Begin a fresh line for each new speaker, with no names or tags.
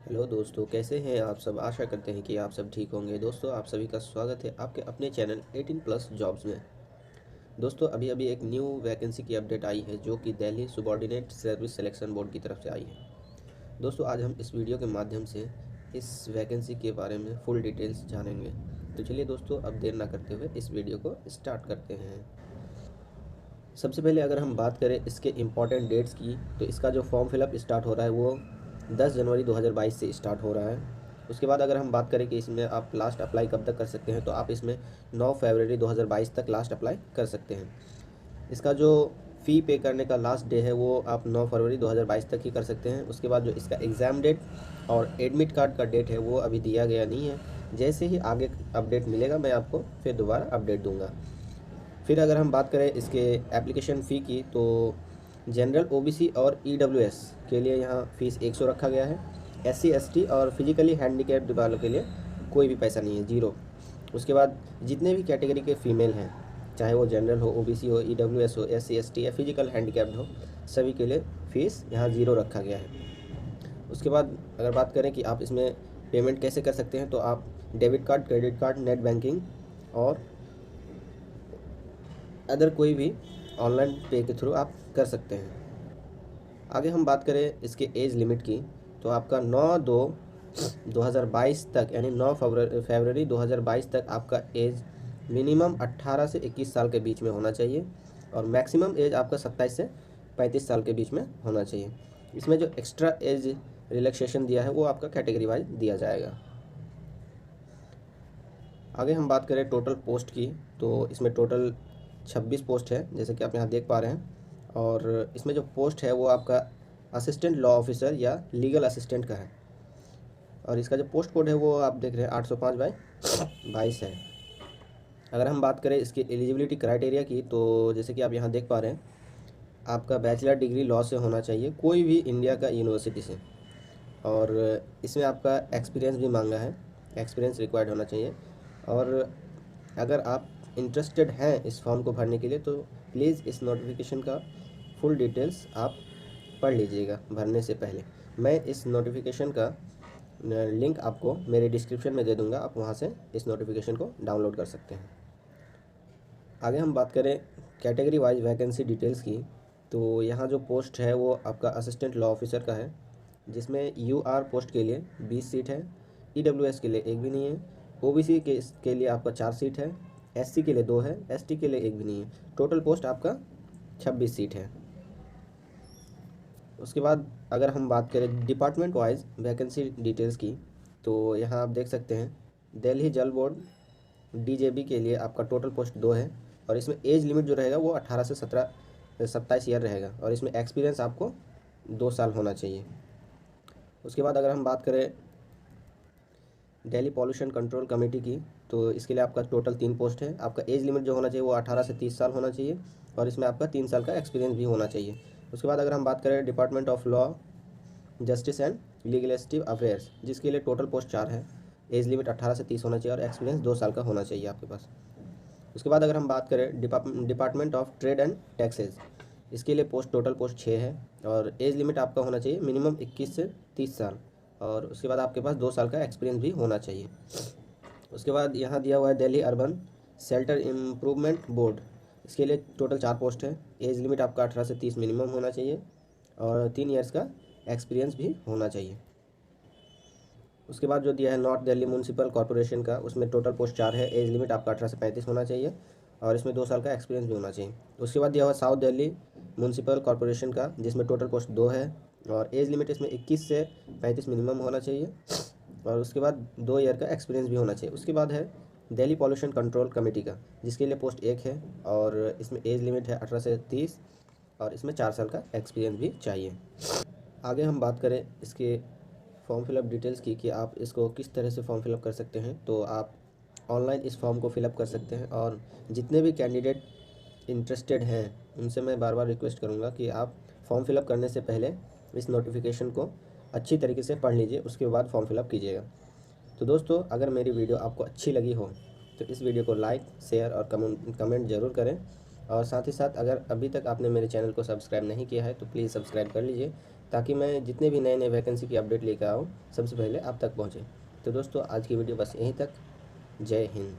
Hello दोस्तों, कैसे हैं आप सब। आशा करते हैं कि आप सब ठीक होंगे। दोस्तों, आप सभी का स्वागत है आपके अपने चैनल 18 प्लस जॉब्स में। दोस्तों, अभी अभी एक न्यू वैकेंसी की अपडेट आई है जो कि Delhi subordinate service selection board की तरफ से आई है। दोस्तों, आज हम इस वीडियो के माध्यम से इस वैकेंसी के बारे में फुल डिटेल्स जानेंगे। तो चलिए दोस्तों, अब देर ना करते हुए इस वीडियो को स्टार्ट करते हैं। सबसे पहले अगर हम बात करें इसके इम्पॉर्टेंट डेट्स की, तो इसका जो फॉर्म फिलअप स्टार्ट हो रहा है वो 10 जनवरी 2022 से स्टार्ट हो रहा है। उसके बाद अगर हम बात करें कि इसमें आप लास्ट अप्लाई कब तक कर सकते हैं, तो आप इसमें 9 फरवरी 2022 तक लास्ट अप्लाई कर सकते हैं। इसका जो फ़ी पे करने का लास्ट डे है वो आप 9 फरवरी 2022 तक ही कर सकते हैं। उसके बाद जो इसका एग्ज़ाम डेट और एडमिट कार्ड का डेट है वो अभी दिया गया नहीं है। जैसे ही आगे अपडेट मिलेगा मैं आपको फिर दोबारा अपडेट दूंगा। फिर अगर हम बात करें इसके एप्लीकेशन फ़ी की, तो जनरल ओबीसी और ईडब्ल्यूएस के लिए यहाँ फ़ीस 100 रखा गया है। एससी एसटी और फिजिकली हैंडीकैप्ड वालों के लिए कोई भी पैसा नहीं है, ज़ीरो। उसके बाद जितने भी कैटेगरी के फ़ीमेल हैं, चाहे वो जनरल हो, ओबीसी हो, ईडब्ल्यूएस हो, एससी एसटी या फिजिकल हैंडीकैप्ड हो, सभी के लिए फ़ीस यहाँ ज़ीरो रखा गया है। उसके बाद अगर बात करें कि आप इसमें पेमेंट कैसे कर सकते हैं, तो आप debit card, credit card, net banking और अदर कोई भी ऑनलाइन पे के थ्रू आप कर सकते हैं। आगे हम बात करें इसके एज लिमिट की, तो आपका 9/2/2022 तक यानी 9 फरवरी 2022 तक आपका एज मिनिमम 18 से 21 साल के बीच में होना चाहिए और मैक्सिमम एज आपका 27 से 35 साल के बीच में होना चाहिए। इसमें जो एक्स्ट्रा एज रिलैक्सेशन दिया है वो आपका कैटेगरी वाइज दिया जाएगा। आगे हम बात करें टोटल पोस्ट की, तो इसमें टोटल 26 पोस्ट है, जैसे कि आप यहाँ देख पा रहे हैं। और इसमें जो पोस्ट है वो आपका असिस्टेंट लॉ ऑफिसर या लीगल असिस्टेंट का है। और इसका जो पोस्ट कोड है वो आप देख रहे हैं 805/22 है। अगर हम बात करें इसकी एलिजिबिलिटी क्राइटेरिया की, तो जैसे कि आप यहाँ देख पा रहे हैं, आपका बैचलर डिग्री लॉ से होना चाहिए, कोई भी इंडिया का यूनिवर्सिटी से। और इसमें आपका एक्सपीरियंस भी मांगा है, एक्सपीरियंस रिक्वायर्ड होना चाहिए। और अगर आप इंटरेस्टेड हैं इस फॉर्म को भरने के लिए, तो प्लीज़ इस नोटिफिकेशन का फुल डिटेल्स आप पढ़ लीजिएगा भरने से पहले। मैं इस नोटिफिकेशन का लिंक आपको मेरे डिस्क्रिप्शन में दे दूंगा, आप वहां से इस नोटिफिकेशन को डाउनलोड कर सकते हैं। आगे हम बात करें कैटेगरी वाइज वैकेंसी डिटेल्स की, तो यहाँ जो पोस्ट है वो आपका असिस्टेंट लॉ ऑफिसर का है, जिसमें यूआर पोस्ट के लिए 20 सीट है, ईडब्ल्यूएस के लिए एक भी नहीं है, ओबीसी के लिए आपका 4 सीट है, एससी के लिए 2 है, एसटी के लिए एक भी नहीं है। टोटल पोस्ट आपका 26 सीट है। उसके बाद अगर हम बात करें डिपार्टमेंट वाइज वैकेंसी डिटेल्स की, तो यहाँ आप देख सकते हैं दिल्ली जल बोर्ड डीजेबी के लिए आपका टोटल पोस्ट 2 है। और इसमें एज लिमिट जो रहेगा वो 18 से 27 ईयर रहेगा और इसमें एक्सपीरियंस आपको 2 साल होना चाहिए। उसके बाद अगर हम बात करें दिल्ली पॉल्यूशन कंट्रोल कमेटी की, तो इसके लिए आपका टोटल 3 पोस्ट है। आपका एज लिमिट जो होना चाहिए वो 18 से 30 साल होना चाहिए और इसमें आपका 3 साल का एक्सपीरियंस भी होना चाहिए। उसके बाद अगर हम बात करें department of law, justice and legalistic affairs, जिसके लिए टोटल पोस्ट 4 है। एज लिमिट 18 से 30 होना चाहिए और एक्सपीरियंस 2 साल का होना चाहिए आपके पास। उसके बाद अगर हम बात करें department of trade and taxes, इसके लिए पोस्ट टोटल पोस्ट 6 है और एज लिमिट आपका होना चाहिए मिनिमम 21 से 30 साल और उसके बाद आपके पास 2 साल का एक्सपीरियंस भी होना चाहिए। उसके बाद यहाँ दिया हुआ है Delhi urban shelter improvement board, इसके लिए टोटल 4 पोस्ट है। एज लिमिट आपका 18 से 30 मिनिमम होना चाहिए और 3 ईयर्स का एक्सपीरियंस भी होना चाहिए। उसके बाद जो दिया है नॉर्थ दिल्ली म्यूनसिपल कॉर्पोरेशन का, उसमें टोटल पोस्ट 4 है। एज लिमिट आपका 18 से 35 होना चाहिए और इसमें 2 साल का एक्सपीरियंस भी होना चाहिए। उसके बाद दिया हुआ साउथ दिल्ली म्यूनसिपल कॉर्पोरेशन का, जिसमें टोटल पोस्ट 2 है और एज लिमिट इसमें 21 से 35 मिनिमम होना चाहिए और उसके बाद 2 ईयर का एक्सपीरियंस भी होना चाहिए। उसके बाद है दिल्ली पॉल्यूशन कंट्रोल कमेटी का, जिसके लिए पोस्ट 1 है और इसमें एज लिमिट है 18 से 30 और इसमें 4 साल का एक्सपीरियंस भी चाहिए। आगे हम बात करें इसके फॉर्म फिलअप डिटेल्स की कि आप इसको किस तरह से फॉर्म फिलअप कर सकते हैं, तो आप ऑनलाइन इस फॉर्म को फिलअप कर सकते हैं। और जितने भी कैंडिडेट इंटरेस्टेड हैं उनसे मैं बार बार रिक्वेस्ट करूंगा कि आप फॉर्म फिलअप करने से पहले इस नोटिफिकेशन को अच्छी तरीके से पढ़ लीजिए, उसके बाद फॉर्म फिलअप कीजिएगा। तो दोस्तों, अगर मेरी वीडियो आपको अच्छी लगी हो तो इस वीडियो को लाइक, शेयर और कमेंट ज़रूर करें। और साथ ही साथ अगर अभी तक आपने मेरे चैनल को सब्सक्राइब नहीं किया है तो प्लीज़ सब्सक्राइब कर लीजिए ताकि मैं जितने भी नए नए वैकेंसी की अपडेट लेकर आऊँ सबसे पहले आप तक पहुँचे। तो दोस्तों आज की वीडियो बस यहीं तक। जय हिंद।